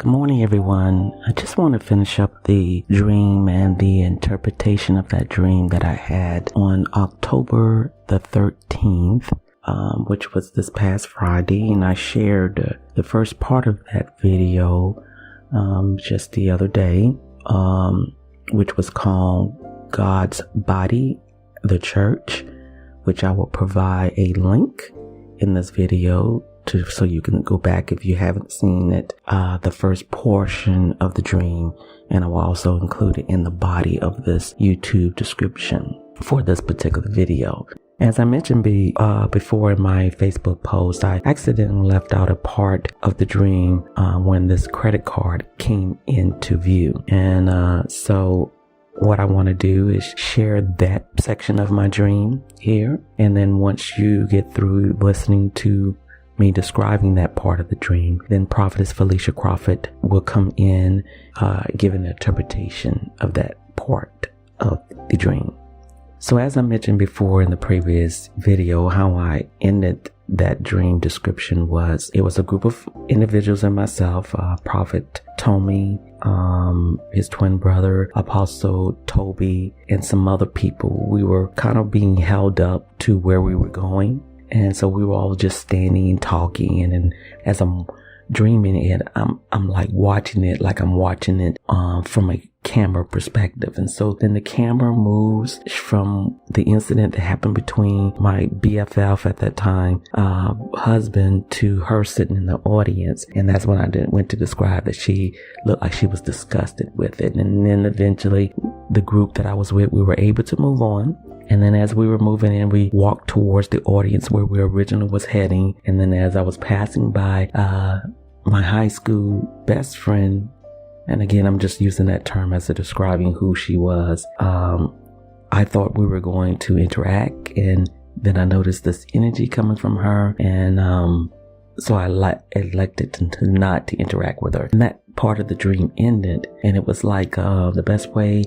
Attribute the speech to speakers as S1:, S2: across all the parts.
S1: Good morning, everyone. I just want to finish up the dream and the interpretation of that dream that I had on October the 13th, which was this past Friday. And I shared the first part of that video just the other day, which was called God's Body, the Church, which I will provide a link in this video so you can go back if you haven't seen it, the first portion of the dream, and I will also include it in the body of this YouTube description for this particular video. As I mentioned before in my Facebook post, I accidentally left out a part of the dream when this credit card came into view, and so what I want to do is share that section of my dream here, and then once you get through listening to me describing that part of the dream, then Prophetess Felicia Crawford will come in, give an interpretation of that part of the dream. So as I mentioned before in the previous video, how I ended that dream description was, it was a group of individuals and myself, Prophet Tommy, his twin brother, Apostle Toby, and some other people. We were kind of being held up to where we were going. And so we were all just standing and talking, and then as I'm dreaming it, I'm like watching it like I'm watching it from a camera perspective. And so then the camera moves from the incident that happened between my BFF at that time, husband, to her sitting in the audience. And that's when I went to describe that she looked like she was disgusted with it. And then eventually the group that I was with, we were able to move on. And then as we were moving in, we walked towards the audience where we originally was heading. And then as I was passing by my high school best friend, and again, I'm just using that term as a describing who she was, I thought we were going to interact. And then I noticed this energy coming from her. And so I elected to not to interact with her. And that part of the dream ended. And it was like the best way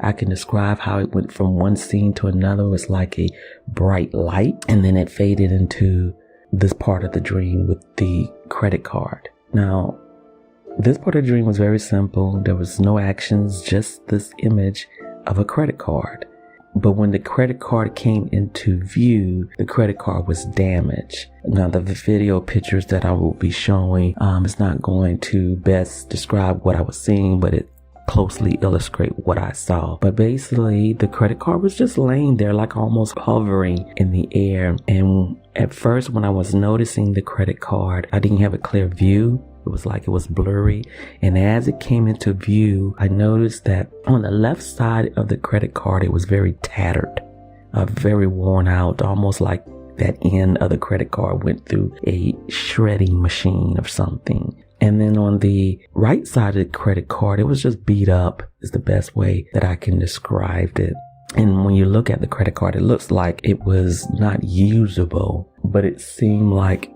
S1: I can describe how it went from one scene to another. Was like a bright light, and then it faded into this part of the dream with the credit card. Now, this part of the dream was very simple. There was no actions, just this image of a credit card. But when the credit card came into view, the credit card was damaged. Now, the video pictures that I will be showing is not going to best describe what I was seeing, but it closely illustrate what I saw. But basically, the credit card was just laying there, like almost hovering in the air. And at first, when I was noticing the credit card, I didn't have a clear view. It was like it was blurry. And as it came into view, I noticed that on the left side of the credit card, it was very tattered, very worn out, almost like that end of the credit card went through a shredding machine or something. And then on the right side of the credit card, it was just beat up, is the best way that I can describe it. And when you look at the credit card, it looks like it was not usable, but it seemed like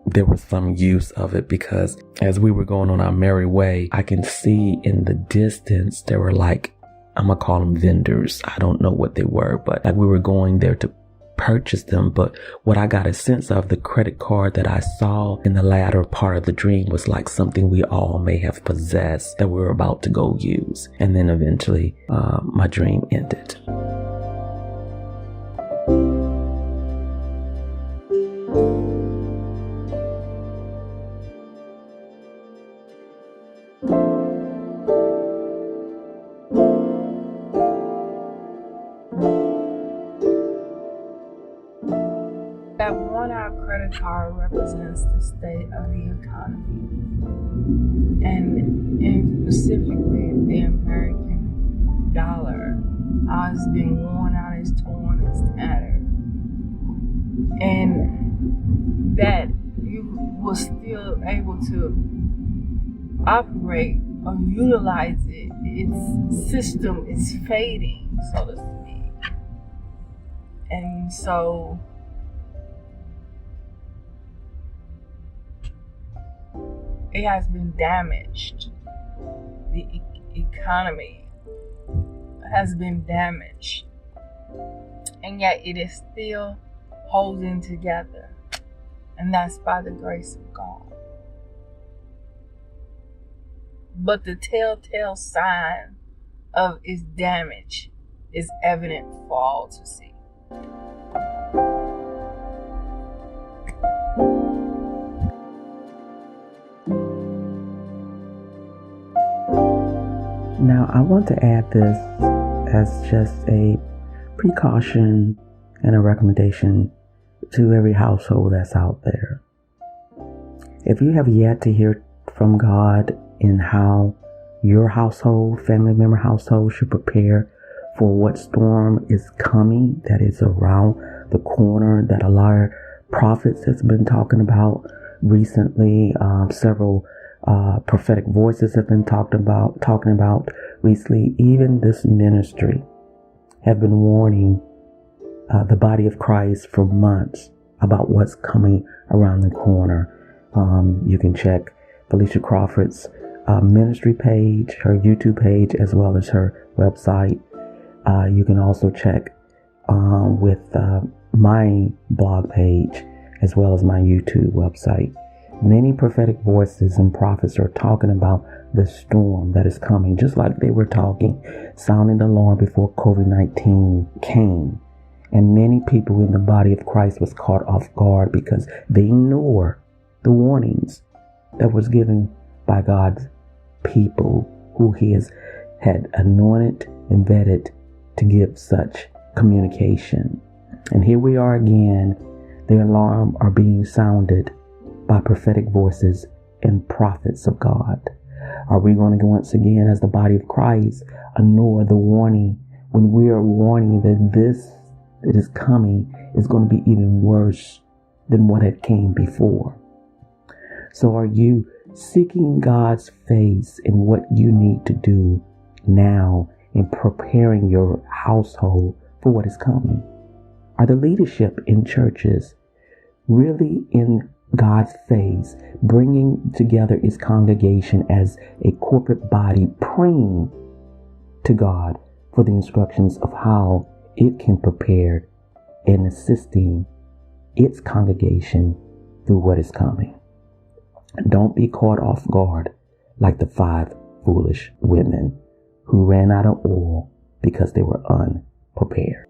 S1: there was some use of it, because as we were going on our merry way, I can see in the distance, there were like, I'm gonna call them vendors. I don't know what they were, but like we were going there to purchase them. But what I got a sense of, the credit card that I saw in the latter part of the dream was like something we all may have possessed that we were about to go use. And then eventually my dream ended.
S2: That worn-out credit card represents the state of the economy, and specifically the American dollar. How it's been worn out, it's torn, it's tattered, and that you were still able to operate or utilize it. Its system is fading, so to speak, and so it has been damaged. The economy has been damaged, and yet it is still holding together, and that's by the grace of God. but the telltale sign of its damage is evident for all to see.
S1: Now, I want to add this as just a precaution and a recommendation to every household that's out there. If you have yet to hear from God in how your household, family member household, should prepare for what storm is coming, that is around the corner, that a lot of prophets has been talking about recently, several prophetic voices have been talking about recently. Even this ministry have been warning the body of Christ for months about what's coming around the corner. You can check Felicia Crawford's ministry page, her YouTube page, as well as her website. You can also check with my blog page, as well as my YouTube website. Many prophetic voices and prophets are talking about the storm that is coming, just like they were sounding the alarm before COVID-19 came. And many people in the body of Christ was caught off guard because they ignored the warnings that was given by God's people, who He had anointed and vetted to give such communication. And here we are again. The alarm are being sounded by prophetic voices and prophets of God. Are we going to once again, as the body of Christ, ignore the warning when we are warning that this that is coming is going to be even worse than what had came before? So are you seeking God's face in what you need to do now in preparing your household for what is coming? Are the leadership in churches really in God's face, bringing together its congregation as a corporate body, praying to God for the instructions of how it can prepare and assisting its congregation through what is coming? Don't be caught off guard like the 5 foolish women who ran out of oil because they were unprepared.